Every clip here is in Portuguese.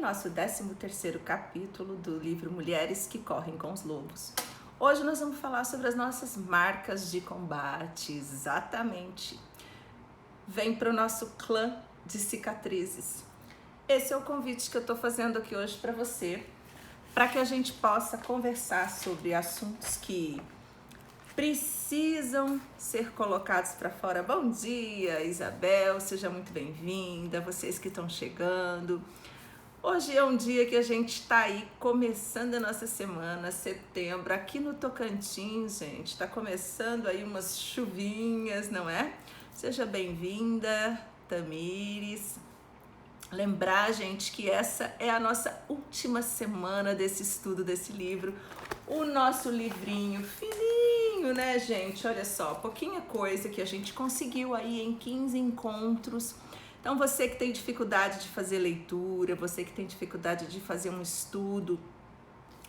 nosso 13º capítulo do livro Mulheres que Correm com os Lobos. Hoje nós vamos falar sobre as nossas marcas de combate, exatamente. Vem para o nosso clã de cicatrizes. Esse é o convite que eu estou fazendo aqui hoje para você, para que a gente possa conversar sobre assuntos que precisam ser colocados para fora. Bom dia, Isabel, seja muito bem-vinda, vocês que estão chegando. Hoje é um dia que a gente está aí começando a nossa semana, setembro, aqui no Tocantins, gente, está começando aí umas chuvinhas, não é? Seja bem-vinda, Tamires. Lembrar, gente, que essa é a nossa última semana desse estudo desse livro, o nosso livrinho fininho, né, gente? Olha só, pouquinha coisa que a gente conseguiu aí em 15 encontros. Então, você que tem dificuldade de fazer leitura, você que tem dificuldade de fazer um estudo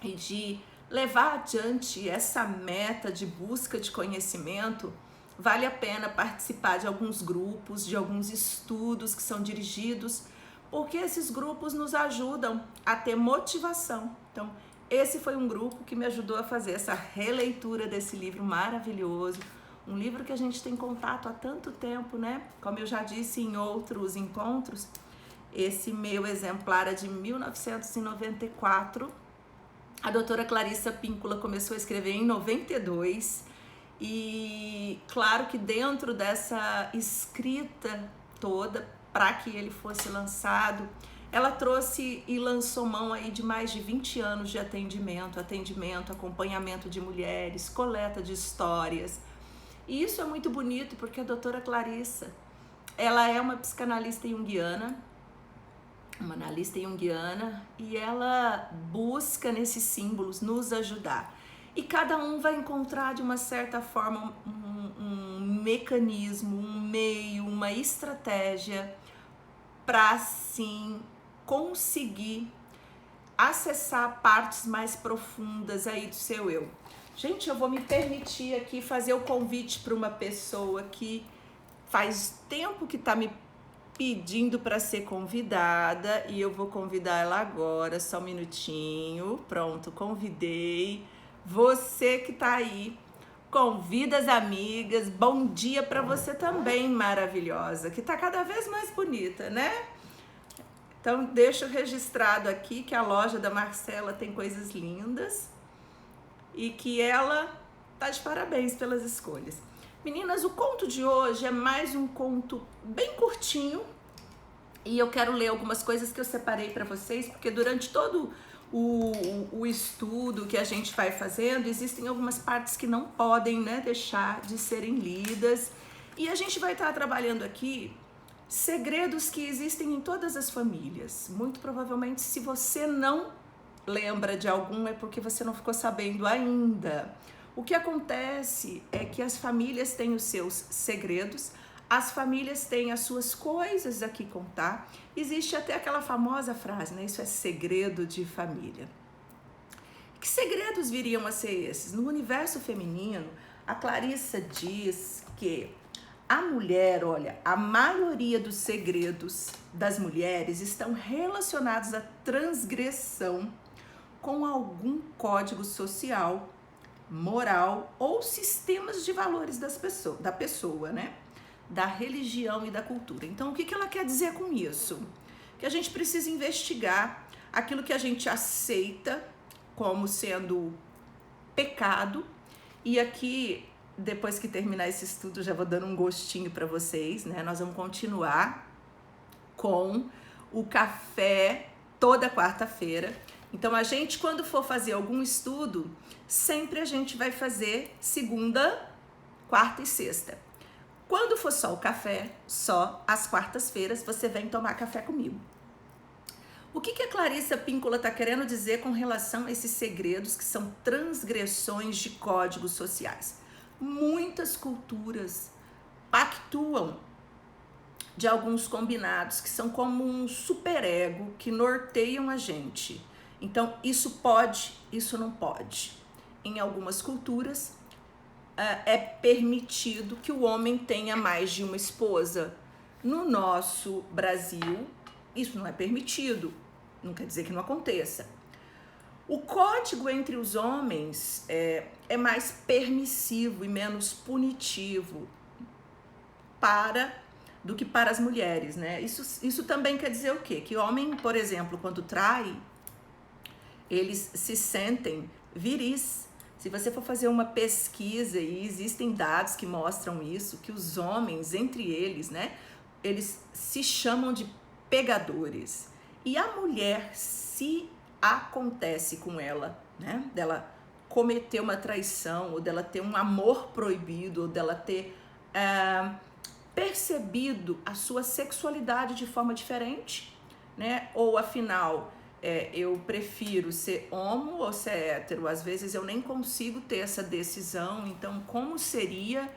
e de levar adiante essa meta de busca de conhecimento, vale a pena participar de alguns grupos, de alguns estudos que são dirigidos, porque esses grupos nos ajudam a ter motivação. Então, esse foi um grupo que me ajudou a fazer essa releitura desse livro maravilhoso, um livro que a gente tem contato há tanto tempo, né? Como eu já disse em outros encontros, esse meu exemplar é de 1994. A doutora Clarissa Píncula começou a escrever em 92 e claro que dentro dessa escrita toda, para que ele fosse lançado, ela trouxe e lançou mão aí de mais de 20 anos de atendimento, acompanhamento de mulheres, coleta de histórias. E isso é muito bonito porque a doutora Clarissa, ela é uma psicanalista junguiana, uma analista junguiana, e ela busca nesses símbolos nos ajudar. E cada um vai encontrar de uma certa forma um mecanismo, um meio, uma estratégia para sim conseguir acessar partes mais profundas aí do seu eu. Gente, eu vou me permitir aqui fazer o convite para uma pessoa que faz tempo que está me pedindo para ser convidada e eu vou convidar ela agora, só um minutinho. Pronto, convidei. Você que está aí, convida as amigas. Bom dia para você também, maravilhosa, que está cada vez mais bonita, né? Então, deixa registrado aqui que a loja da Marcela tem coisas lindas e que ela tá de parabéns pelas escolhas. Meninas, o conto de hoje é mais um conto bem curtinho e eu quero ler algumas coisas que eu separei para vocês, porque durante todo o estudo que a gente vai fazendo, existem algumas partes que não podem, né, deixar de serem lidas, e a gente vai estar trabalhando aqui segredos que existem em todas as famílias. Muito provavelmente, se você não lembra de algum, é porque você não ficou sabendo ainda. O que acontece é que as famílias têm os seus segredos, as famílias têm as suas coisas a que contar. Existe até aquela famosa frase, né? Isso é segredo de família. Que segredos viriam a ser esses? No universo feminino, a Clarissa diz que a mulher, olha, a maioria dos segredos das mulheres estão relacionados à transgressão com algum código social, moral ou sistemas de valores da pessoa, né? Da religião e da cultura. Então, o que ela quer dizer com isso? Que a gente precisa investigar aquilo que a gente aceita como sendo pecado. E aqui, depois que terminar esse estudo, já vou dando um gostinho para vocês, né? Nós vamos continuar com o café toda quarta-feira. Então, a gente, quando for fazer algum estudo, sempre a gente vai fazer segunda, quarta e sexta. Quando for só o café, só às quartas-feiras, você vem tomar café comigo. O que a Clarissa Píncula está querendo dizer com relação a esses segredos que são transgressões de códigos sociais? Muitas culturas pactuam de alguns combinados que são como um superego que norteiam a gente. Então, isso pode, isso não pode. Em algumas culturas, é permitido que o homem tenha mais de uma esposa. No nosso Brasil, isso não é permitido. não quer dizer que não aconteça. O código entre os homens é mais permissivo e menos punitivo do que para as mulheres, né? Isso também quer dizer o quê? Que o homem, por exemplo, quando trai, eles se sentem viris. Se você for fazer uma pesquisa, e existem dados que mostram isso, que os homens, entre eles, né, eles se chamam de pegadores. E a mulher, se acontece com ela, né, dela cometer uma traição, ou dela ter um amor proibido, ou dela ter percebido a sua sexualidade de forma diferente, né, ou afinal, eu prefiro ser homo ou ser hétero, às vezes eu nem consigo ter essa decisão, então como seria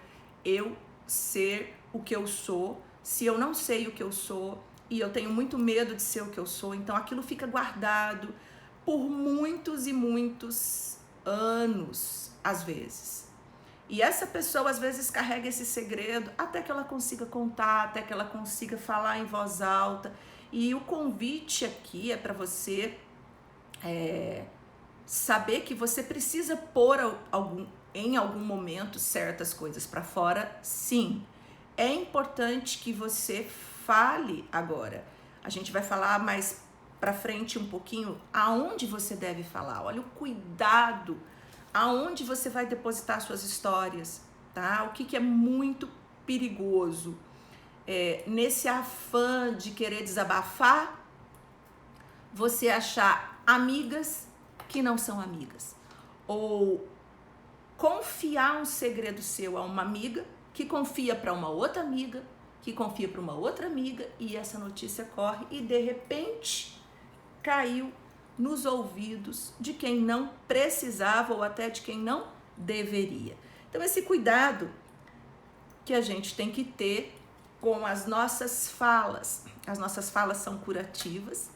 eu ser o que eu sou, se eu não sei o que eu sou, e eu tenho muito medo de ser o que eu sou, então aquilo fica guardado por muitos e muitos anos, às vezes. E essa pessoa às vezes carrega esse segredo até que ela consiga contar, até que ela consiga falar em voz alta. E o convite aqui é para você saber que você precisa pôr em algum momento certas coisas para fora, sim. É importante que você fale agora. A gente vai falar mais para frente um pouquinho aonde você deve falar. Olha o cuidado, aonde você vai depositar suas histórias, tá? O que é muito perigoso. Nesse afã de querer desabafar, você achar amigas que não são amigas, ou confiar um segredo seu a uma amiga que confia para uma outra amiga, que confia para uma outra amiga, e essa notícia corre e de repente caiu nos ouvidos de quem não precisava ou até de quem não deveria. Então esse cuidado que a gente tem que ter com as nossas falas. As nossas falas são curativas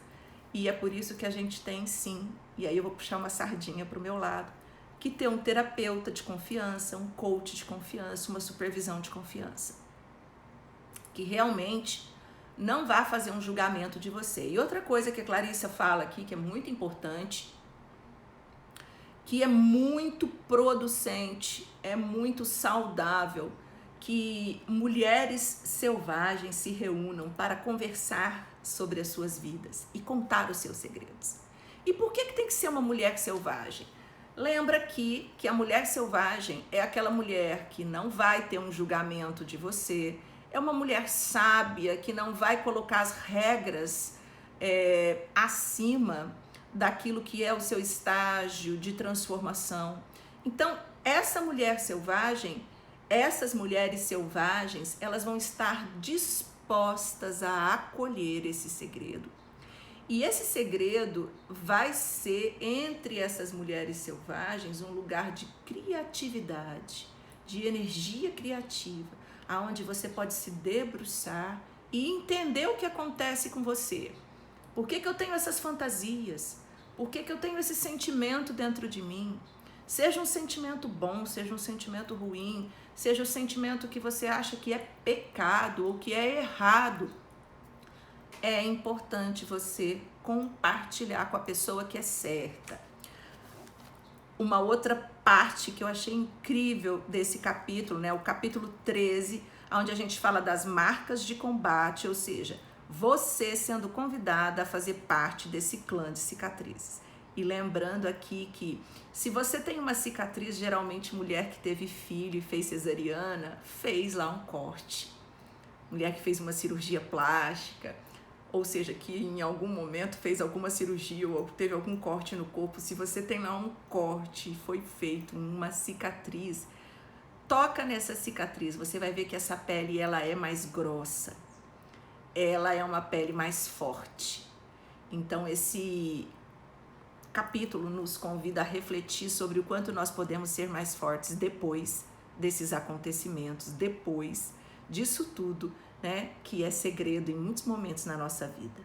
e é por isso que a gente tem sim, e aí eu vou puxar uma sardinha para o meu lado, que ter um terapeuta de confiança, um coach de confiança, uma supervisão de confiança, que realmente não vá fazer um julgamento de você. E outra coisa que a Clarissa fala aqui, que é muito importante, que é muito producente, é muito saudável, que mulheres selvagens se reúnam para conversar sobre as suas vidas e contar os seus segredos. E por que tem que ser uma mulher selvagem? Lembra aqui que a mulher selvagem é aquela mulher que não vai ter um julgamento de você, é uma mulher sábia que não vai colocar as regras acima daquilo que é o seu estágio de transformação. Então, essa mulher selvagem, essas mulheres selvagens, elas vão estar dispostas a acolher esse segredo. E esse segredo vai ser, entre essas mulheres selvagens, um lugar de criatividade, de energia criativa, aonde você pode se debruçar e entender o que acontece com você. Por que eu tenho essas fantasias? Por que eu tenho esse sentimento dentro de mim? Seja um sentimento bom, seja um sentimento ruim, seja o sentimento que você acha que é pecado ou que é errado. É importante você compartilhar com a pessoa que é certa. Uma outra parte que eu achei incrível desse capítulo, né, o capítulo 13, onde a gente fala das marcas de combate, ou seja, você sendo convidada a fazer parte desse clã de cicatrizes. E lembrando aqui que se você tem uma cicatriz, geralmente mulher que teve filho e fez cesariana, fez lá um corte. Mulher que fez uma cirurgia plástica, ou seja, que em algum momento fez alguma cirurgia ou teve algum corte no corpo, se você tem lá um corte, foi feito uma cicatriz, toca nessa cicatriz, você vai ver que essa pele ela é mais grossa, ela é uma pele mais forte. Então esse capítulo nos convida a refletir sobre o quanto nós podemos ser mais fortes depois desses acontecimentos, depois disso tudo, né, que é segredo em muitos momentos na nossa vida.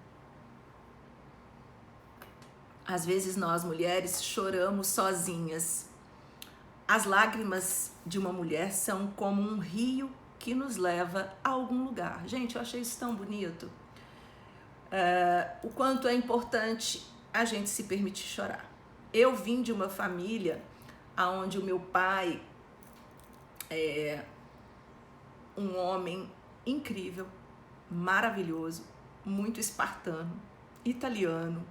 Às vezes nós mulheres choramos sozinhas. As lágrimas de uma mulher são como um rio que nos leva a algum lugar. Gente, eu achei isso tão bonito. o quanto é importante a gente se permitir chorar. Eu vim de uma família onde o meu pai é um homem incrível, maravilhoso, muito espartano, italiano,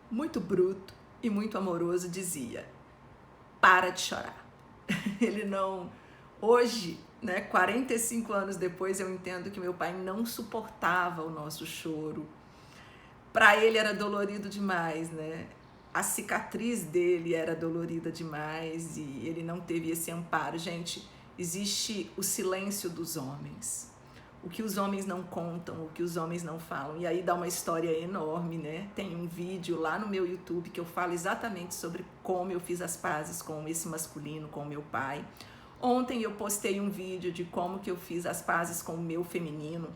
muito bruto e muito amoroso, dizia: para de chorar. Ele não... Hoje, né, 45 anos depois, eu entendo que meu pai não suportava o nosso choro. Para ele era dolorido demais, né? A cicatriz dele era dolorida demais e ele não teve esse amparo. Gente, existe o silêncio dos homens. O que os homens não contam, o que os homens não falam. E aí dá uma história enorme, né? Tem um vídeo lá no meu YouTube que eu falo exatamente sobre como eu fiz as pazes com esse masculino, com o meu pai. Ontem eu postei um vídeo de como que eu fiz as pazes com o meu feminino.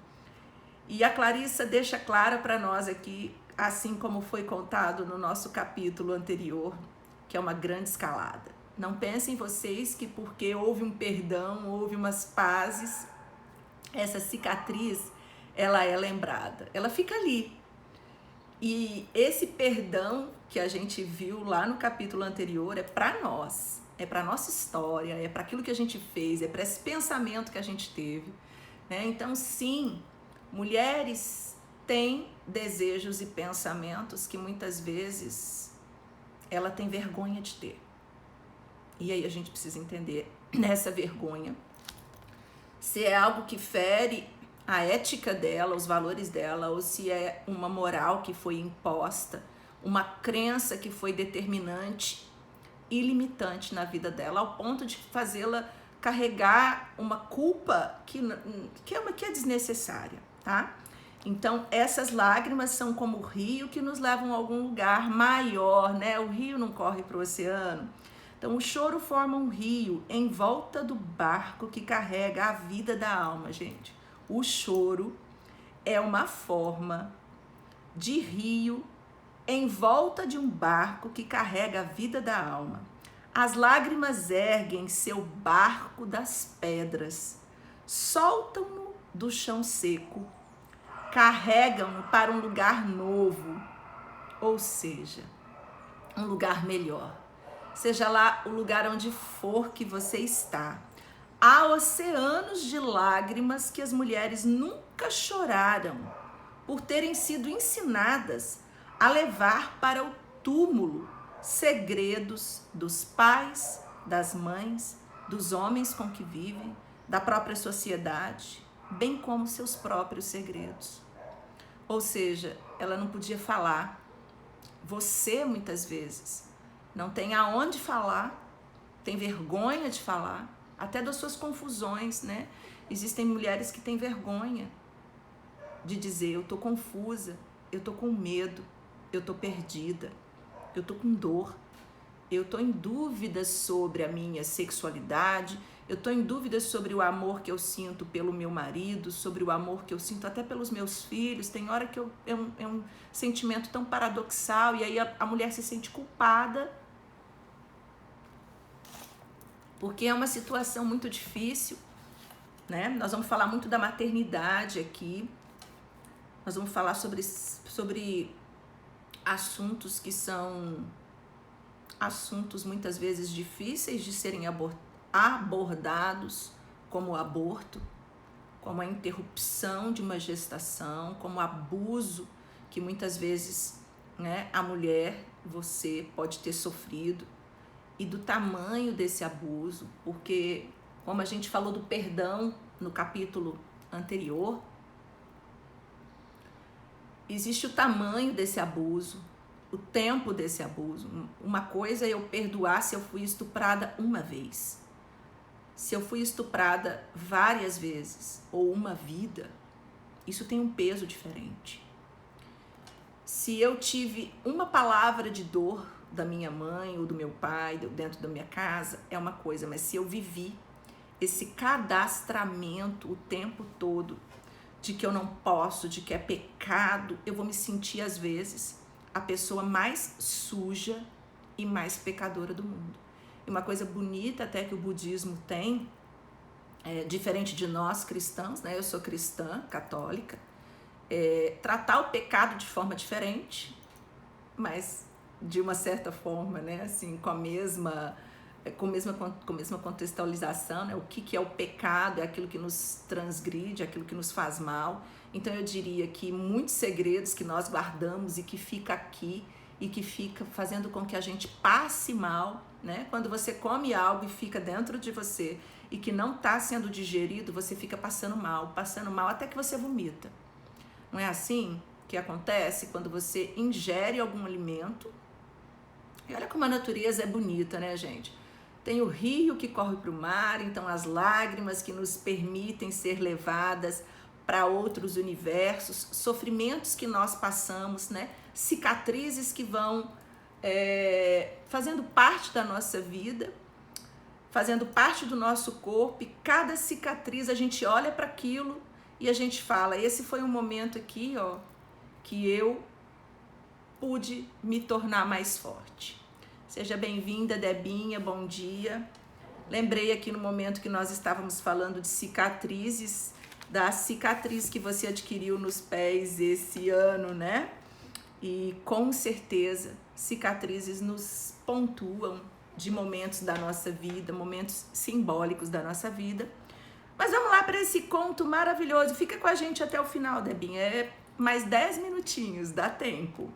E a Clarissa deixa clara para nós aqui, assim como foi contado no nosso capítulo anterior, que é uma grande escalada. Não pensem vocês que porque houve um perdão, houve umas pazes, essa cicatriz, ela é lembrada. Ela fica ali. E esse perdão que a gente viu lá no capítulo anterior é para nós, é para nossa história, é para aquilo que a gente fez, é para esse pensamento que a gente teve, né? Então, sim, mulheres têm desejos e pensamentos que muitas vezes ela tem vergonha de ter. E aí a gente precisa entender nessa vergonha se é algo que fere a ética dela, os valores dela, ou se é uma moral que foi imposta, uma crença que foi determinante e limitante na vida dela, ao ponto de fazê-la carregar uma culpa que é desnecessária, tá? Então, essas lágrimas são como o rio que nos levam a algum lugar maior, né? O rio não corre para o oceano. Então, o choro forma um rio em volta do barco que carrega a vida da alma, gente. O choro é uma forma de rio em volta de um barco que carrega a vida da alma. As lágrimas erguem seu barco das pedras, soltam-no do chão seco, carregam-no para um lugar novo, ou seja, um lugar melhor. Seja lá o lugar onde for que você está. Há oceanos de lágrimas que as mulheres nunca choraram por terem sido ensinadas a levar para o túmulo segredos dos pais, das mães, dos homens com que vivem, da própria sociedade, bem como seus próprios segredos. Ou seja, ela não podia falar. Você, muitas vezes, não tem aonde falar, tem vergonha de falar, até das suas confusões, né? Existem mulheres que têm vergonha de dizer: eu tô confusa, eu tô com medo, eu tô perdida, eu tô com dor, eu tô em dúvida sobre a minha sexualidade, eu tô em dúvida sobre o amor que eu sinto pelo meu marido, sobre o amor que eu sinto até pelos meus filhos. Tem hora que é um sentimento tão paradoxal, e aí a mulher se sente culpada, porque é uma situação muito difícil, né? Nós vamos falar muito da maternidade aqui, nós vamos falar sobre assuntos que são assuntos muitas vezes difíceis de serem abordados, como o aborto, como a interrupção de uma gestação, como o abuso que muitas vezes, né, a mulher, você pode ter sofrido, e do tamanho desse abuso, porque, como a gente falou do perdão no capítulo anterior, existe o tamanho desse abuso, o tempo desse abuso. Uma coisa é eu perdoar se eu fui estuprada uma vez. Se eu fui estuprada várias vezes, ou uma vida, isso tem um peso diferente. Se eu tive uma palavra de dor da minha mãe ou do meu pai dentro da minha casa, é uma coisa, mas se eu vivi esse cadastramento o tempo todo de que eu não posso, de que é pecado, eu vou me sentir às vezes a pessoa mais suja e mais pecadora do mundo. E uma coisa bonita até que o budismo tem, diferente de nós cristãos, né? Eu sou cristã, católica, tratar o pecado de forma diferente, mas de uma certa forma, né, assim, com a mesma contextualização, né? O que é o pecado, é aquilo que nos transgride, é aquilo que nos faz mal. Então eu diria que muitos segredos que nós guardamos e que fica aqui e que fica fazendo com que a gente passe mal, né? Quando você come algo e fica dentro de você e que não está sendo digerido, você fica passando mal até que você vomita. Não é assim que acontece quando você ingere algum alimento? E olha como a natureza é bonita, né, gente? Tem o rio que corre para o mar, então as lágrimas que nos permitem ser levadas para outros universos, sofrimentos que nós passamos, né? Cicatrizes que vão fazendo parte da nossa vida, fazendo parte do nosso corpo, e cada cicatriz a gente olha para aquilo e a gente fala, esse foi um momento aqui, ó, que eu pude me tornar mais forte. Seja bem-vinda, Debinha, bom dia. Lembrei aqui no momento que nós estávamos falando de cicatrizes, da cicatriz que você adquiriu nos pés esse ano, né? E com certeza, cicatrizes nos pontuam de momentos da nossa vida, momentos simbólicos da nossa vida. Mas vamos lá para esse conto maravilhoso. Fica com a gente até o final, Debinha. É mais 10 minutinhos, dá tempo.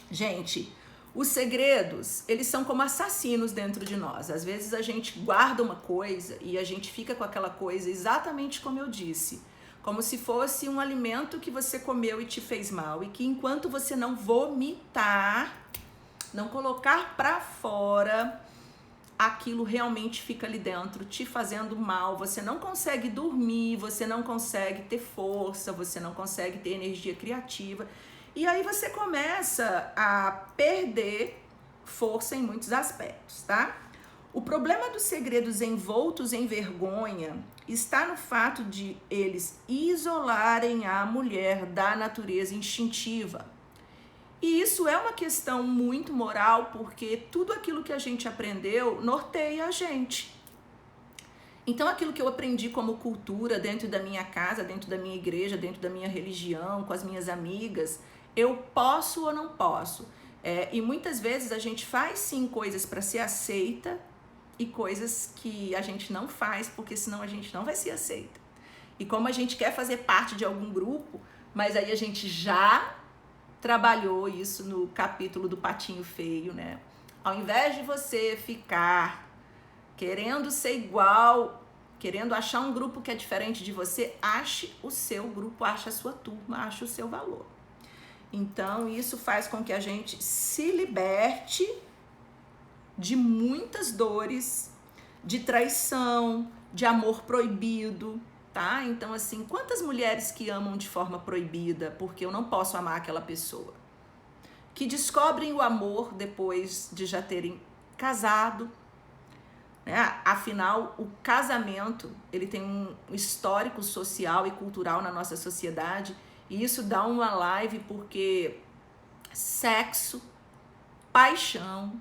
Gente, os segredos, eles são como assassinos dentro de nós. Às vezes a gente guarda uma coisa e a gente fica com aquela coisa exatamente como eu disse. Como se fosse um alimento que você comeu e te fez mal. E que enquanto você não vomitar, não colocar pra fora, aquilo realmente fica ali dentro, te fazendo mal. Você não consegue dormir, você não consegue ter força, você não consegue ter energia criativa. E aí você começa a perder força em muitos aspectos, tá? O problema dos segredos envoltos em vergonha está no fato de eles isolarem a mulher da natureza instintiva. E isso é uma questão muito moral, porque tudo aquilo que a gente aprendeu norteia a gente. Então, aquilo que eu aprendi como cultura dentro da minha casa, dentro da minha igreja, dentro da minha religião, com as minhas amigas, eu posso ou não posso? E muitas vezes a gente faz sim coisas para ser aceita e coisas que a gente não faz, porque senão a gente não vai ser aceita. E como a gente quer fazer parte de algum grupo, mas aí a gente já trabalhou isso no capítulo do Patinho Feio, né? Ao invés de você ficar querendo ser igual, querendo achar um grupo que é diferente de você, ache o seu grupo, ache a sua turma, ache o seu valor. Então, isso faz com que a gente se liberte de muitas dores, de traição, de amor proibido, tá? Então, assim, quantas mulheres que amam de forma proibida porque eu não posso amar aquela pessoa? Que descobrem o amor depois de já terem casado, né? Afinal, o casamento, ele tem um histórico social e cultural na nossa sociedade, e isso dá uma live porque sexo, paixão,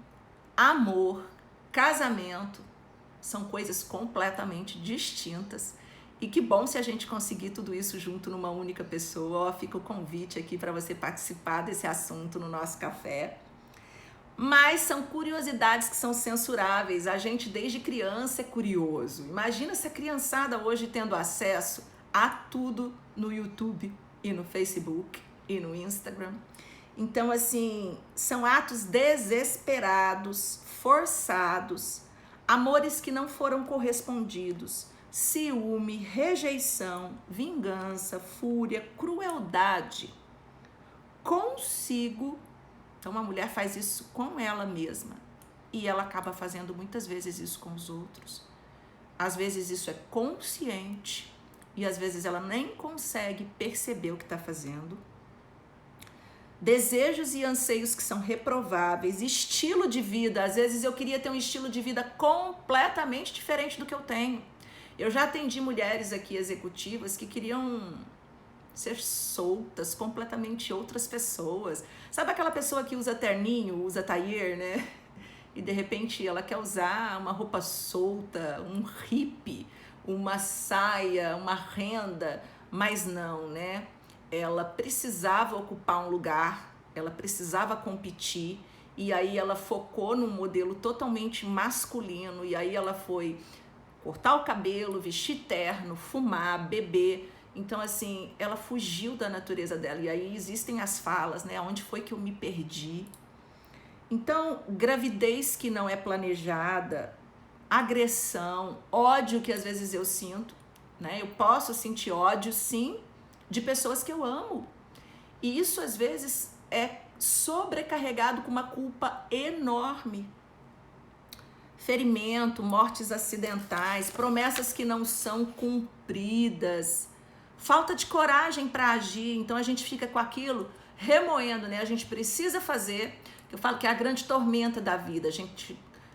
amor, casamento são coisas completamente distintas. E que bom se a gente conseguir tudo isso junto numa única pessoa. Ó, fica o convite aqui para você participar desse assunto no nosso café. Mas são curiosidades que são censuráveis. A gente desde criança é curioso. Imagina essa criançada hoje tendo acesso a tudo no YouTube e no Facebook e no Instagram. Então, assim, são atos desesperados, forçados, amores que não foram correspondidos, ciúme, rejeição, vingança, fúria, crueldade consigo. Então, uma mulher faz isso com ela mesma e ela acaba fazendo muitas vezes isso com os outros. Às vezes isso é consciente e às vezes ela nem consegue perceber o que está fazendo. Desejos e anseios que são reprováveis, estilo de vida. Às vezes eu queria ter um estilo de vida completamente diferente do que eu tenho. Eu já atendi mulheres aqui executivas que queriam ser soltas, completamente outras pessoas. Sabe aquela pessoa que usa terninho, usa tailleur, né? E de repente ela quer usar uma roupa solta, um hippie, uma saia, uma renda, mas não, né? ela precisava ocupar um lugar, ela precisava competir, e aí ela focou num modelo totalmente masculino, e aí ela foi cortar o cabelo, vestir terno, fumar, beber. Então, assim, ela fugiu da natureza dela. E aí existem as falas, né? Onde foi que eu me perdi? Então, gravidez que não é planejada, agressão, ódio que às vezes eu sinto, né? Eu posso sentir ódio, sim, de pessoas que eu amo. E isso, às vezes, é sobrecarregado com uma culpa enorme. Ferimento, mortes acidentais, promessas que não são cumpridas, falta de coragem para agir. Então a gente fica com aquilo remoendo, né? A gente precisa fazer, eu falo que é a grande tormenta da vida.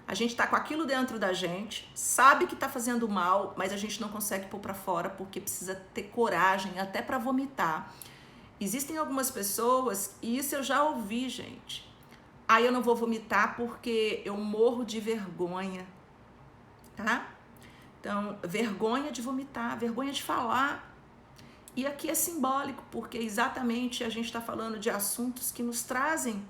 A gente tá com aquilo dentro da gente, sabe que tá fazendo mal, mas a gente não consegue pôr para fora porque precisa ter coragem até para vomitar. Existem algumas pessoas, e isso eu já ouvi, gente. Aí eu não vou vomitar porque eu morro de vergonha, tá? Então, vergonha de vomitar, vergonha de falar. E aqui é simbólico, porque exatamente a gente está falando de assuntos que nos trazem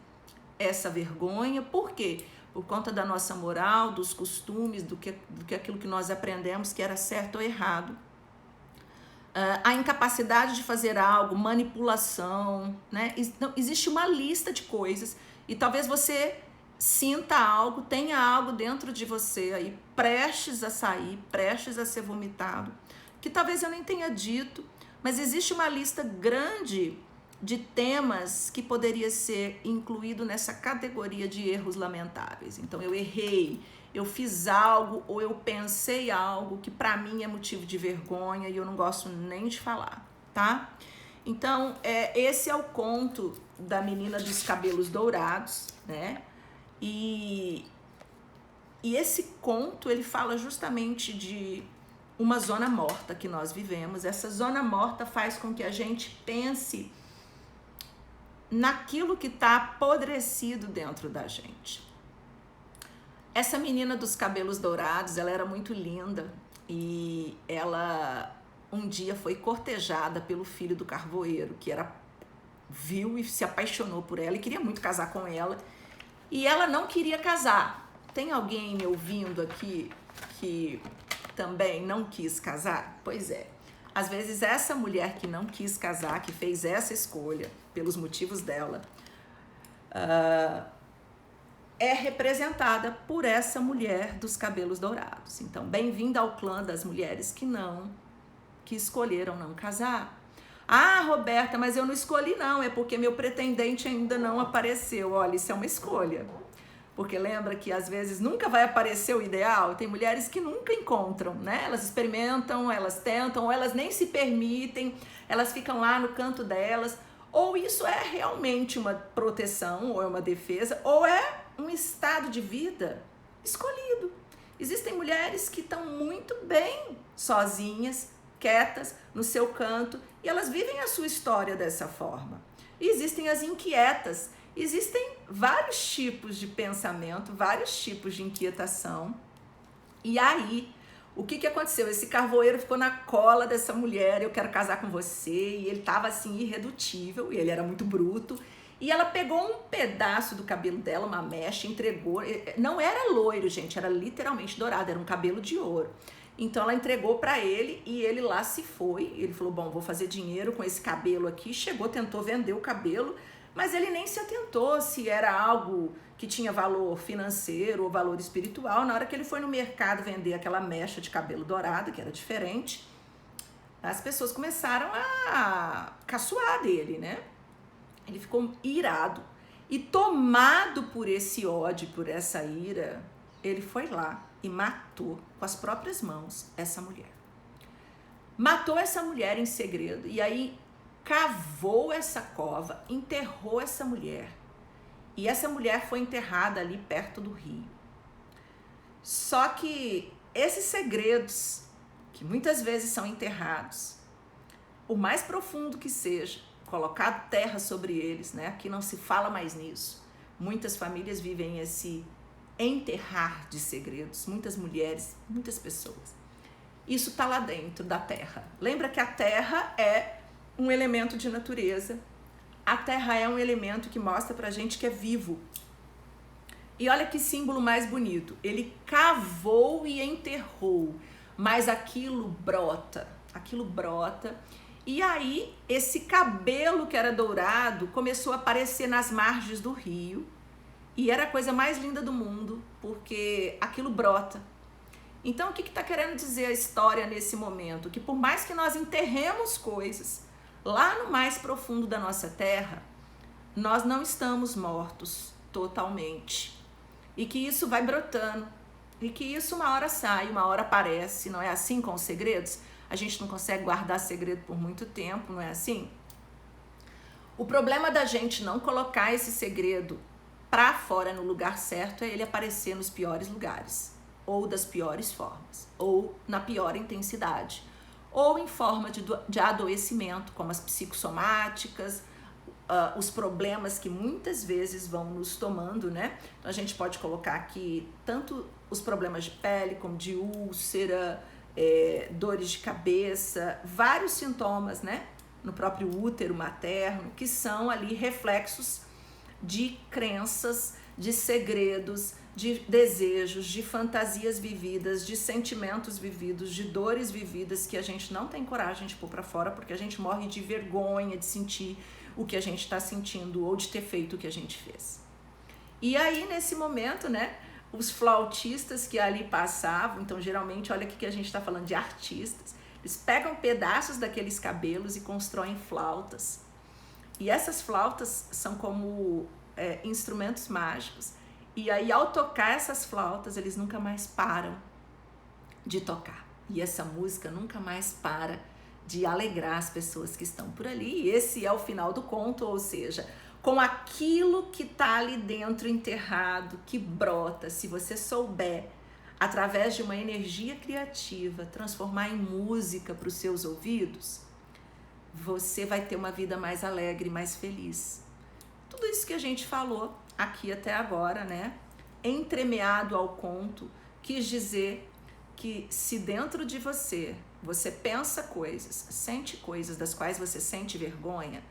essa vergonha. Por quê? Por conta da nossa moral, dos costumes, do que aquilo que nós aprendemos que era certo ou errado. A incapacidade de fazer algo, manipulação, né? Então, existe uma lista de coisas. E talvez você sinta algo, tenha algo dentro de você aí, prestes a sair, prestes a ser vomitado, que talvez eu nem tenha dito, mas existe uma lista grande de temas que poderia ser incluído nessa categoria de erros lamentáveis. Então, eu errei, eu fiz algo ou eu pensei algo que para mim é motivo de vergonha e eu não gosto nem de falar, tá? Então, esse é o conto da menina dos cabelos dourados, né? E esse conto, ele fala justamente de uma zona morta que nós vivemos. Essa zona morta faz com que a gente pense naquilo que está apodrecido dentro da gente. Essa menina dos cabelos dourados, ela era muito linda e ela um dia foi cortejada pelo filho do carvoeiro, que viu e se apaixonou por ela e queria muito casar com ela. E ela não queria casar. Tem alguém me ouvindo aqui que também não quis casar? Pois é. Às vezes essa mulher que não quis casar, que fez essa escolha pelos motivos dela, é representada por essa mulher dos cabelos dourados. Então, bem-vinda ao clã das mulheres que escolheram não casar. Ah, Roberta, mas eu não escolhi não, é porque meu pretendente ainda não apareceu. Olha, isso é uma escolha. Porque lembra que às vezes nunca vai aparecer o ideal? Tem mulheres que nunca encontram, né? Elas experimentam, elas tentam, ou elas nem se permitem, elas ficam lá no canto delas. Ou isso é realmente uma proteção, ou é uma defesa, ou é um estado de vida escolhido. Existem mulheres que estão muito bem sozinhas, quietas, no seu canto, e elas vivem a sua história dessa forma. E existem as inquietas, existem vários tipos de pensamento, vários tipos de inquietação. E aí, o que aconteceu? Esse carvoeiro ficou na cola dessa mulher, eu quero casar com você, e ele tava assim irredutível, e ele era muito bruto, e ela pegou um pedaço do cabelo dela, uma mecha, entregou, não era loiro, gente, era literalmente dourado, era um cabelo de ouro. Então ela entregou para ele e ele lá se foi. Ele falou, bom, vou fazer dinheiro com esse cabelo aqui. Chegou, tentou vender o cabelo, mas ele nem se atentou se era algo que tinha valor financeiro ou valor espiritual. Na hora que ele foi no mercado vender aquela mecha de cabelo dourado, que era diferente, as pessoas começaram a caçoar dele, né? Ele ficou irado. E tomado por esse ódio, por essa ira, ele foi lá e matou com as próprias mãos essa mulher. Matou essa mulher em segredo e aí cavou essa cova, enterrou essa mulher. E essa mulher foi enterrada ali perto do rio. Só que esses segredos, que muitas vezes são enterrados, o mais profundo que seja, colocado terra sobre eles, né? Aqui não se fala mais nisso. Muitas famílias vivem esse enterrar de segredos, muitas mulheres, muitas pessoas. Isso está lá dentro da terra. Lembra que a terra é um elemento de natureza. A terra é um elemento que mostra pra gente que é vivo. E olha que símbolo mais bonito. Ele cavou e enterrou, mas aquilo brota. E aí, esse cabelo que era dourado começou a aparecer nas margens do rio. E era a coisa mais linda do mundo, porque aquilo brota. Então, o que está querendo dizer a história nesse momento? Que por mais que nós enterremos coisas lá no mais profundo da nossa terra, nós não estamos mortos totalmente. E que isso vai brotando. E que isso uma hora sai, uma hora aparece. Não é assim com os segredos? A gente não consegue guardar segredo por muito tempo, não é assim? O problema da gente não colocar esse segredo para fora no lugar certo é ele aparecer nos piores lugares, ou das piores formas, ou na pior intensidade, ou em forma de adoecimento, como as psicossomáticas, os problemas que muitas vezes vão nos tomando, né? Então a gente pode colocar aqui tanto os problemas de pele, como de úlcera, dores de cabeça, vários sintomas, né? No próprio útero materno, que são ali reflexos de crenças, de segredos, de desejos, de fantasias vividas, de sentimentos vividos, de dores vividas que a gente não tem coragem de pôr pra fora porque a gente morre de vergonha de sentir o que a gente está sentindo ou de ter feito o que a gente fez. E aí, nesse momento, né, os flautistas que ali passavam, então geralmente, olha aqui que a gente está falando de artistas, eles pegam pedaços daqueles cabelos e constroem flautas. E essas flautas são como instrumentos mágicos. E aí, ao tocar essas flautas, eles nunca mais param de tocar. E essa música nunca mais para de alegrar as pessoas que estão por ali. E esse é o final do conto, ou seja, com aquilo que está ali dentro enterrado, que brota, se você souber, através de uma energia criativa, transformar em música para os seus ouvidos, você vai ter uma vida mais alegre, mais feliz. Tudo isso que a gente falou aqui até agora, né? Entremeado ao conto, quis dizer que se dentro de você pensa coisas, sente coisas das quais você sente vergonha,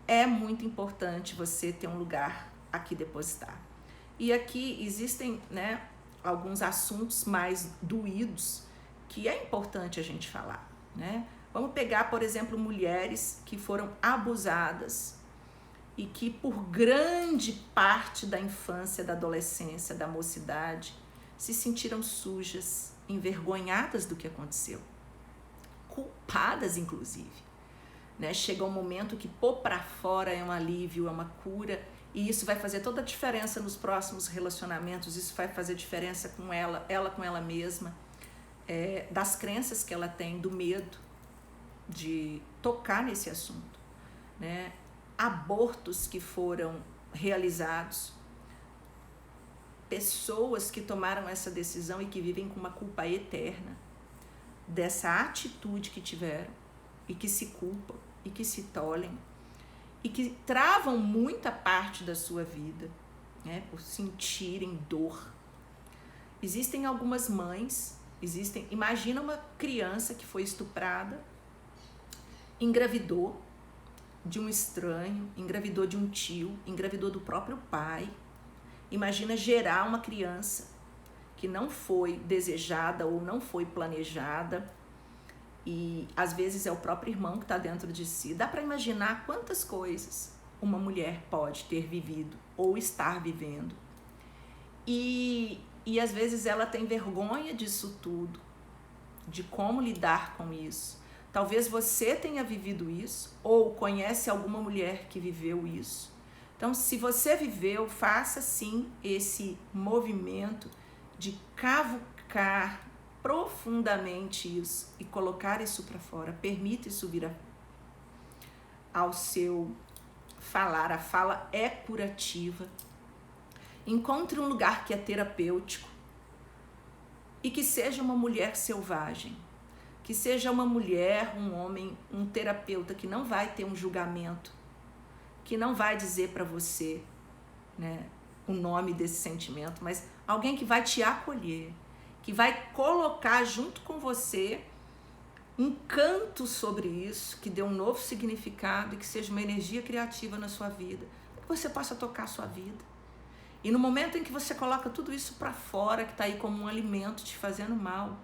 é muito importante você ter um lugar aqui depositar. E aqui existem, né, alguns assuntos mais doídos que é importante a gente falar, né? Vamos pegar, por exemplo, mulheres que foram abusadas e que por grande parte da infância, da adolescência, da mocidade, se sentiram sujas, envergonhadas do que aconteceu, culpadas inclusive, né? Chega um momento que pôr para fora é um alívio, é uma cura, e isso vai fazer toda a diferença nos próximos relacionamentos, isso vai fazer diferença com ela com ela mesma, das crenças que ela tem, do medo de tocar nesse assunto, né? Abortos que foram realizados, pessoas que tomaram essa decisão e que vivem com uma culpa eterna dessa atitude que tiveram e que se culpam e que se tolhem e que travam muita parte da sua vida, né, por sentirem dor. Existem algumas mães, imagina uma criança que foi estuprada, engravidou de um estranho, engravidou de um tio, engravidou do próprio pai. Imagina gerar uma criança que não foi desejada ou não foi planejada e às vezes é o próprio irmão que está dentro de si. Dá para imaginar quantas coisas uma mulher pode ter vivido ou estar vivendo. E às vezes ela tem vergonha disso tudo, de como lidar com isso. Talvez você tenha vivido isso ou conhece alguma mulher que viveu isso. Então, se você viveu, faça sim esse movimento de cavucar profundamente isso e colocar isso para fora. Permita isso vir ao seu falar. A fala é curativa. Encontre um lugar que é terapêutico e que seja uma mulher selvagem. Que seja uma mulher, um homem, um terapeuta que não vai ter um julgamento, que não vai dizer para você, né, o nome desse sentimento, mas alguém que vai te acolher, que vai colocar junto com você um canto sobre isso, que dê um novo significado e que seja uma energia criativa na sua vida, que você possa tocar a sua vida. E no momento em que você coloca tudo isso para fora, que está aí como um alimento te fazendo mal,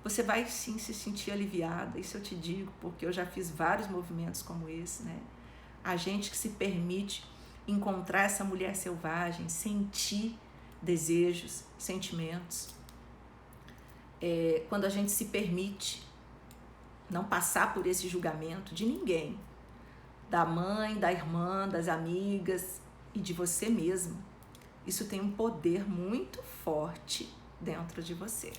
você vai sim se sentir aliviada. Isso eu te digo, porque eu já fiz vários movimentos como esse, né? A gente que se permite encontrar essa mulher selvagem, sentir desejos, sentimentos. Quando a gente se permite não passar por esse julgamento de ninguém, da mãe, da irmã, das amigas e de você mesma. Isso tem um poder muito forte dentro de você.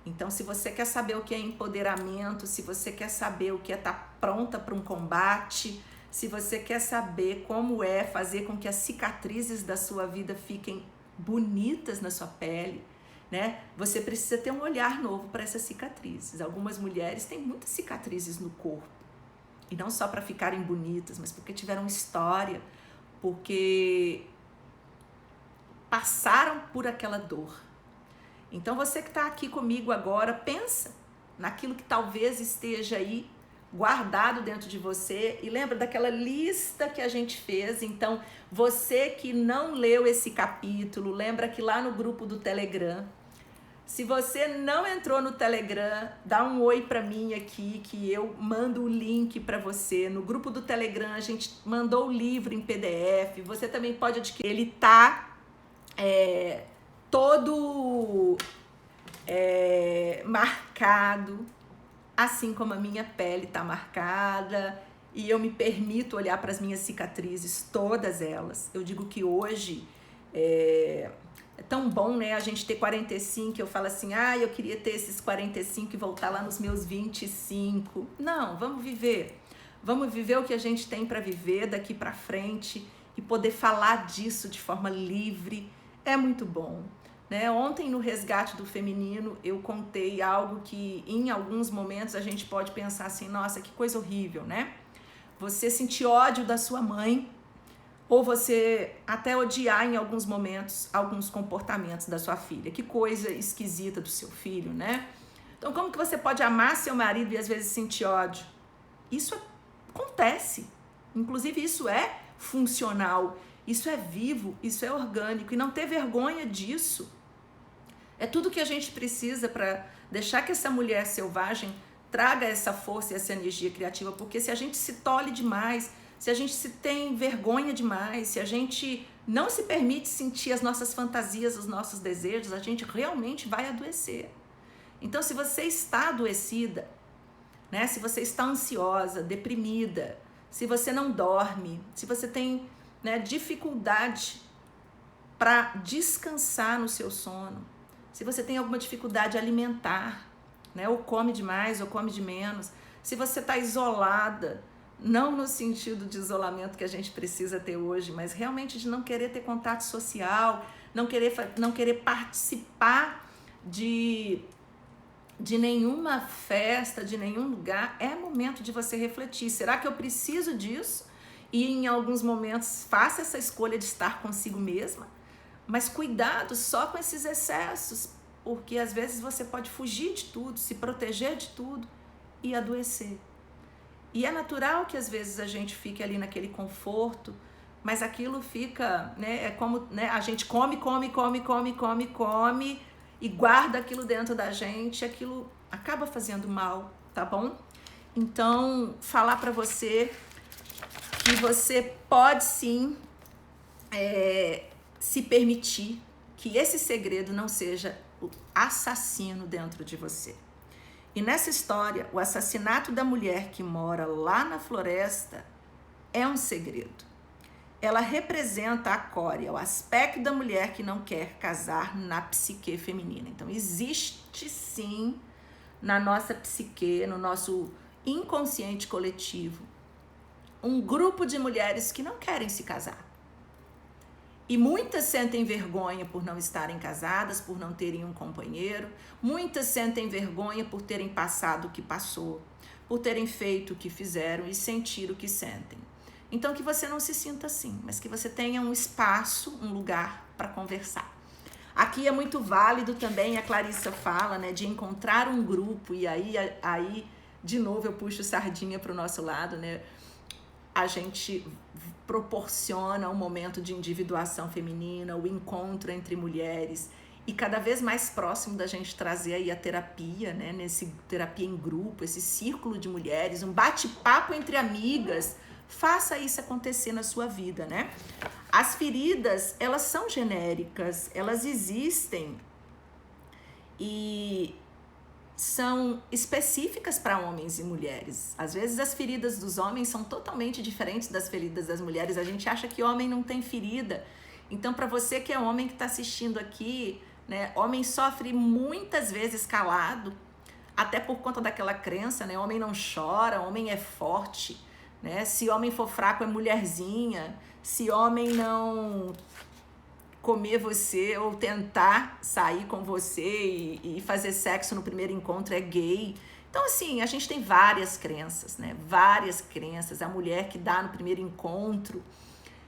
Então, se você quer saber o que é empoderamento, se você quer saber o que é estar pronta para um combate, se você quer saber como é fazer com que as cicatrizes da sua vida fiquem bonitas na sua pele, né? Você precisa ter um olhar novo para essas cicatrizes. Algumas mulheres têm muitas cicatrizes no corpo. E não só para ficarem bonitas, mas porque tiveram história, porque passaram por aquela dor. Então você que está aqui comigo agora, pensa naquilo que talvez esteja aí guardado dentro de você e lembra daquela lista que a gente fez. Então você que não leu esse capítulo, lembra que lá no grupo do Telegram, se você não entrou no Telegram, dá um oi para mim aqui que eu mando o link para você. No grupo do Telegram a gente mandou o livro em PDF, você também pode adquirir. Ele tá todo marcado, assim como a minha pele tá marcada, e eu me permito olhar para as minhas cicatrizes, todas elas. Eu digo que hoje é tão bom, né, a gente ter 45, eu falo assim, eu queria ter esses 45 e voltar lá nos meus 25. Não, vamos viver o que a gente tem para viver daqui para frente e poder falar disso de forma livre. É muito bom, né? Ontem no Resgate do Feminino eu contei algo que em alguns momentos a gente pode pensar assim, nossa, que coisa horrível, né? Você sentir ódio da sua mãe ou você até odiar em alguns momentos alguns comportamentos da sua filha. Que coisa esquisita do seu filho, né? Então como que você pode amar seu marido e às vezes sentir ódio? Isso acontece, inclusive isso é funcional. Isso é vivo, isso é orgânico e não ter vergonha disso. É tudo que a gente precisa para deixar que essa mulher selvagem traga essa força e essa energia criativa, porque se a gente se tolhe demais, se a gente se tem vergonha demais, se a gente não se permite sentir as nossas fantasias, os nossos desejos, a gente realmente vai adoecer. Então, se você está adoecida, né, se você está ansiosa, deprimida, se você não dorme, se você tem dificuldade para descansar no seu sono, se você tem alguma dificuldade alimentar, né, ou come demais ou come de menos, se você está isolada, não no sentido de isolamento que a gente precisa ter hoje, mas realmente de não querer ter contato social, não querer participar de nenhuma festa, de nenhum lugar, é momento de você refletir. Será que eu preciso disso? E em alguns momentos faça essa escolha de estar consigo mesma, mas cuidado só com esses excessos, porque às vezes você pode fugir de tudo, se proteger de tudo e adoecer. E é natural que às vezes a gente fique ali naquele conforto, mas aquilo fica, né, é como, né, a gente come e guarda aquilo dentro da gente, aquilo acaba fazendo mal, tá bom? Então, falar pra você que você pode sim se permitir que esse segredo não seja o assassino dentro de você. E nessa história, o assassinato da mulher que mora lá na floresta é um segredo. Ela representa a Cória, o aspecto da mulher que não quer casar na psique feminina. Então, existe sim na nossa psique, no nosso inconsciente coletivo, um grupo de mulheres que não querem se casar. E muitas sentem vergonha por não estarem casadas, por não terem um companheiro. Muitas sentem vergonha por terem passado o que passou, por terem feito o que fizeram e sentir o que sentem. Então que você não se sinta assim, mas que você tenha um espaço, um lugar para conversar. Aqui é muito válido também, a Clarissa fala, né, de encontrar um grupo e aí de novo eu puxo sardinha para o nosso lado, né? A gente proporciona um momento de individuação feminina, o encontro entre mulheres, e cada vez mais próximo da gente trazer aí a terapia, né? Nesse terapia em grupo, esse círculo de mulheres, um bate-papo entre amigas. Faça isso acontecer na sua vida, né? As feridas, elas são genéricas, elas existem e são específicas para homens e mulheres. Às vezes as feridas dos homens são totalmente diferentes das feridas das mulheres. A gente acha que homem não tem ferida. Então, para você que é homem que está assistindo aqui, né, homem sofre muitas vezes calado, até por conta daquela crença, né? Homem não chora, homem é forte, né? Se homem for fraco é mulherzinha. Se homem não comer você ou tentar sair com você e fazer sexo no primeiro encontro é gay. Então, assim, a gente tem várias crenças, né? Várias crenças. A mulher que dá no primeiro encontro.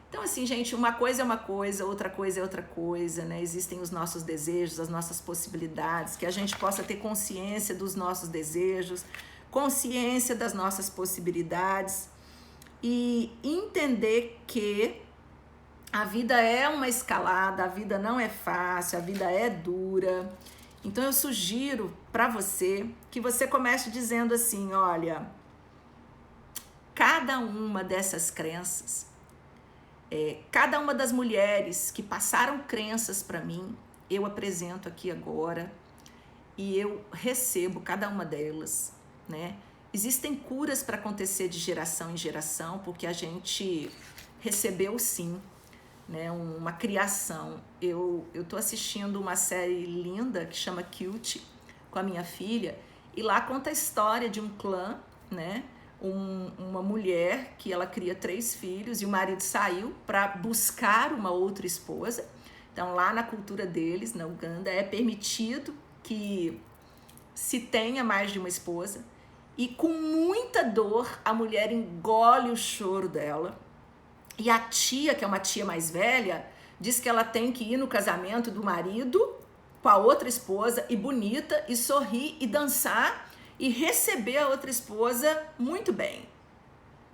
Então, assim, gente, uma coisa é uma coisa, outra coisa é outra coisa, né? Existem os nossos desejos, as nossas possibilidades, que a gente possa ter consciência dos nossos desejos, consciência das nossas possibilidades e entender que a vida é uma escalada, a vida não é fácil, a vida é dura. Então eu sugiro para você que você comece dizendo assim, olha, cada uma dessas crenças, cada uma das mulheres que passaram crenças para mim, eu apresento aqui agora e eu recebo cada uma delas, né? Existem curas para acontecer de geração em geração, porque a gente recebeu sim, né, uma criação. Eu tô assistindo uma série linda que chama Cute com a minha filha e lá conta a história de um clã, né? Uma mulher que ela cria 3 filhos e o marido saiu para buscar uma outra esposa. Então lá na cultura deles, na Uganda, é permitido que se tenha mais de uma esposa e com muita dor a mulher engole o choro dela. E a tia, que é uma tia mais velha, diz que ela tem que ir no casamento do marido com a outra esposa e bonita, e sorrir e dançar e receber a outra esposa muito bem.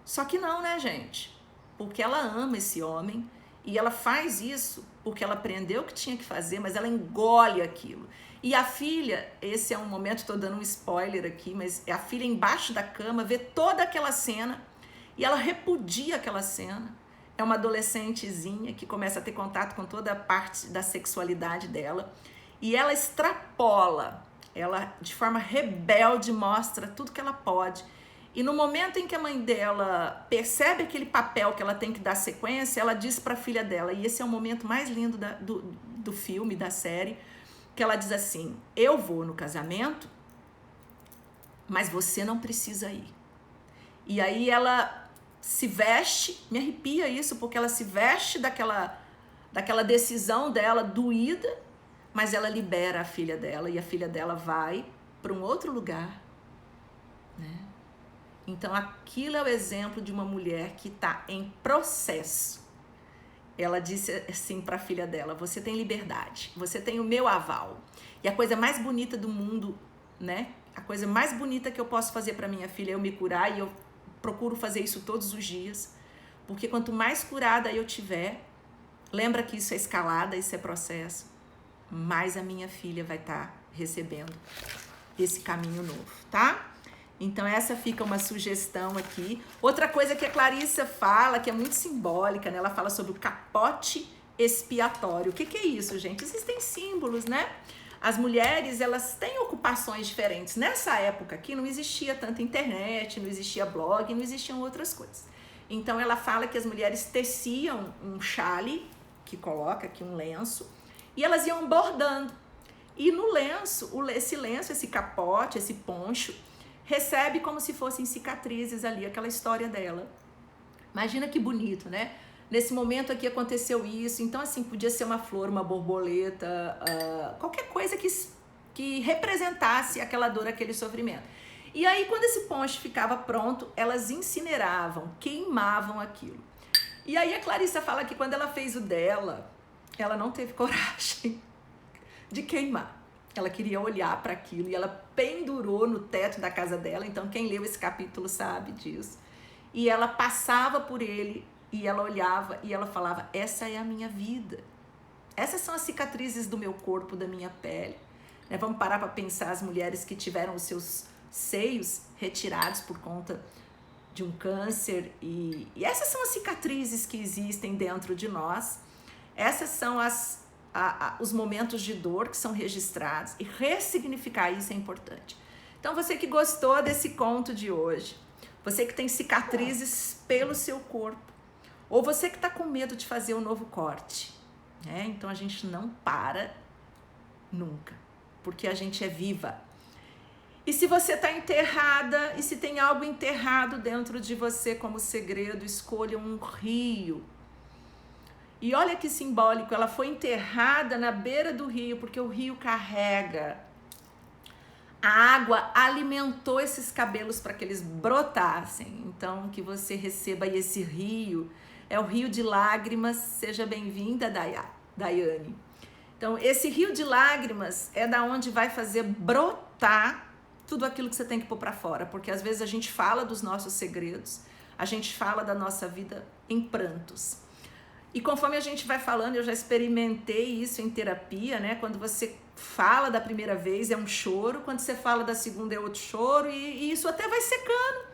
Só que não, né, gente? Porque ela ama esse homem e ela faz isso porque ela aprendeu o que tinha que fazer, mas ela engole aquilo. E a filha, esse é um momento, estou dando um spoiler aqui, mas a filha embaixo da cama vê toda aquela cena e ela repudia aquela cena. É uma adolescentezinha que começa a ter contato com toda a parte da sexualidade dela e ela extrapola, ela de forma rebelde mostra tudo que ela pode. E no momento em que a mãe dela percebe aquele papel que ela tem que dar sequência, ela diz para a filha dela, e esse é o momento mais lindo do filme, da série, que ela diz assim, eu vou no casamento, mas você não precisa ir. E aí ela se veste, me arrepia isso, porque ela se veste daquela decisão dela doída, mas ela libera a filha dela e a filha dela vai para um outro lugar, né? Então aquilo é o exemplo de uma mulher que está em processo. Ela disse assim para a filha dela, você tem liberdade, você tem o meu aval. E a coisa mais bonita do mundo, né? A coisa mais bonita que eu posso fazer para minha filha é eu me curar, e eu procuro fazer isso todos os dias, porque quanto mais curada eu tiver, lembra que isso é escalada, isso é processo, mais a minha filha vai estar recebendo esse caminho novo, tá? Então essa fica uma sugestão aqui. Outra coisa que a Clarissa fala, que é muito simbólica, né? Ela fala sobre o capote expiatório. O que é isso, gente? Existem símbolos, né? As mulheres, elas têm ocupações diferentes. Nessa época aqui não existia tanta internet, não existia blog, não existiam outras coisas. Então ela fala que as mulheres teciam um chale, que coloca aqui um lenço, e elas iam bordando. E no lenço, esse lenço, esse capote, esse poncho, recebe como se fossem cicatrizes ali, aquela história dela. Imagina que bonito, né? Nesse momento aqui aconteceu isso, então assim, podia ser uma flor, uma borboleta, qualquer coisa que representasse aquela dor, aquele sofrimento. E aí, quando esse poncho ficava pronto, elas incineravam, queimavam aquilo. E aí a Clarissa fala que quando ela fez o dela, ela não teve coragem de queimar. ela queria olhar para aquilo e ela pendurou no teto da casa dela. Então quem leu esse capítulo sabe disso. E ela passava por ele e ela olhava e ela falava: essa é a minha vida. Essas são as cicatrizes do meu corpo, da minha pele. Né? Vamos parar para pensar as mulheres que tiveram os seus seios retirados por conta de um câncer. E essas são as cicatrizes que existem dentro de nós. Essas são os momentos de dor que são registrados. E ressignificar isso é importante. Então você que gostou desse conto de hoje, você que tem cicatrizes pelo seu corpo, ou você que está com medo de fazer um novo corte, né? Então a gente não para nunca, porque a gente é viva. E se você está enterrada, e se tem algo enterrado dentro de você como segredo, escolha um rio. E olha que simbólico, ela foi enterrada na beira do rio, porque o rio carrega. A água alimentou esses cabelos para que eles brotassem. Então, que você receba aí esse rio. É o rio de lágrimas. Seja bem-vinda, Daiane. Então, esse rio de lágrimas é da onde vai fazer brotar tudo aquilo que você tem que pôr para fora. Porque às vezes a gente fala dos nossos segredos, a gente fala da nossa vida em prantos. E conforme a gente vai falando, eu já experimentei isso em terapia, né? Quando você fala da primeira vez é um choro, quando você fala da segunda é outro choro, e isso até vai secando,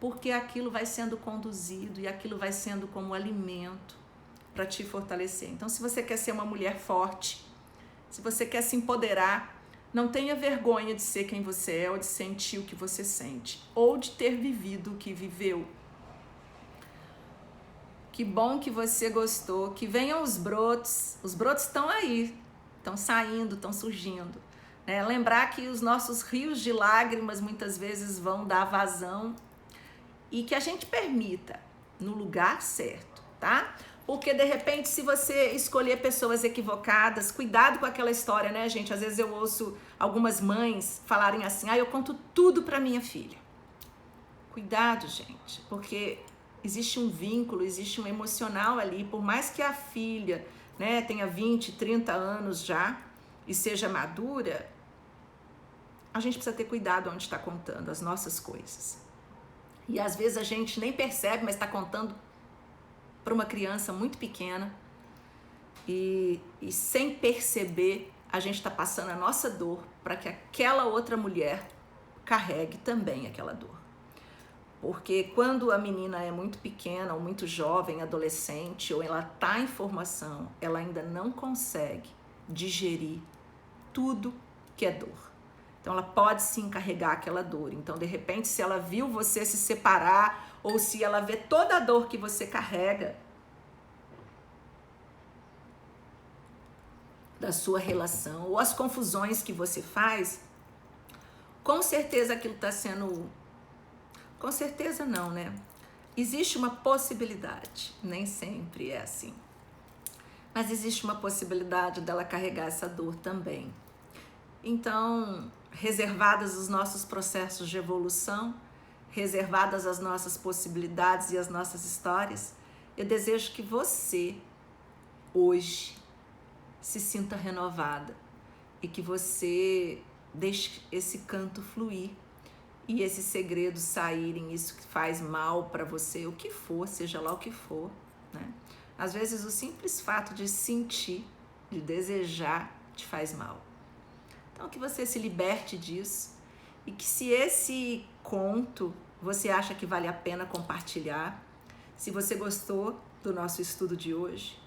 porque aquilo vai sendo conduzido e aquilo vai sendo como alimento para te fortalecer. Então, se você quer ser uma mulher forte, se você quer se empoderar, não tenha vergonha de ser quem você é, ou de sentir o que você sente, ou de ter vivido o que viveu. Que bom que você gostou, que venham os brotos estão aí, estão saindo, estão surgindo. Né? Lembrar que os nossos rios de lágrimas muitas vezes vão dar vazão e que a gente permita no lugar certo, tá? Porque de repente se você escolher pessoas equivocadas, cuidado com aquela história, né, gente? Às vezes eu ouço algumas mães falarem assim: eu conto tudo para minha filha. Cuidado, gente, porque existe um vínculo, existe um emocional ali, por mais que a filha, né, tenha 20, 30 anos já e seja madura, a gente precisa ter cuidado onde está contando as nossas coisas. E às vezes a gente nem percebe, mas está contando para uma criança muito pequena e sem perceber a gente está passando a nossa dor para que aquela outra mulher carregue também aquela dor. Porque quando a menina é muito pequena ou muito jovem, adolescente, ou ela está em formação, ela ainda não consegue digerir tudo que é dor. Então ela pode sim carregar aquela dor. Então de repente se ela viu você se separar, ou se ela vê toda a dor que você carrega da sua relação, ou as confusões que você faz, com certeza aquilo está sendo... Com certeza não, né? Existe uma possibilidade, nem sempre é assim. Mas existe uma possibilidade dela carregar essa dor também. Então, reservadas os nossos processos de evolução, reservadas as nossas possibilidades e as nossas histórias, eu desejo que você, hoje, se sinta renovada e que você deixe esse canto fluir e esses segredos saírem, isso que faz mal para você, o que for, seja lá o que for, né? Às vezes o simples fato de sentir, de desejar, te faz mal. Então que você se liberte disso e que se esse conto você acha que vale a pena compartilhar, se você gostou do nosso estudo de hoje,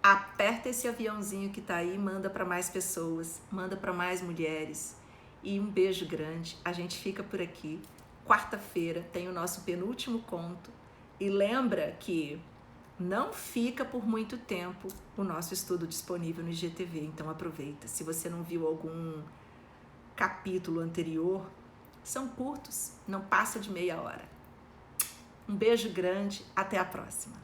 aperta esse aviãozinho que tá aí, manda para mais pessoas, manda para mais mulheres. E um beijo grande, a gente fica por aqui. Quarta-feira tem o nosso penúltimo conto. E lembra que não fica por muito tempo o nosso estudo disponível no IGTV, então aproveita. Se você não viu algum capítulo anterior, são curtos, não passa de meia hora. Um beijo grande, até a próxima.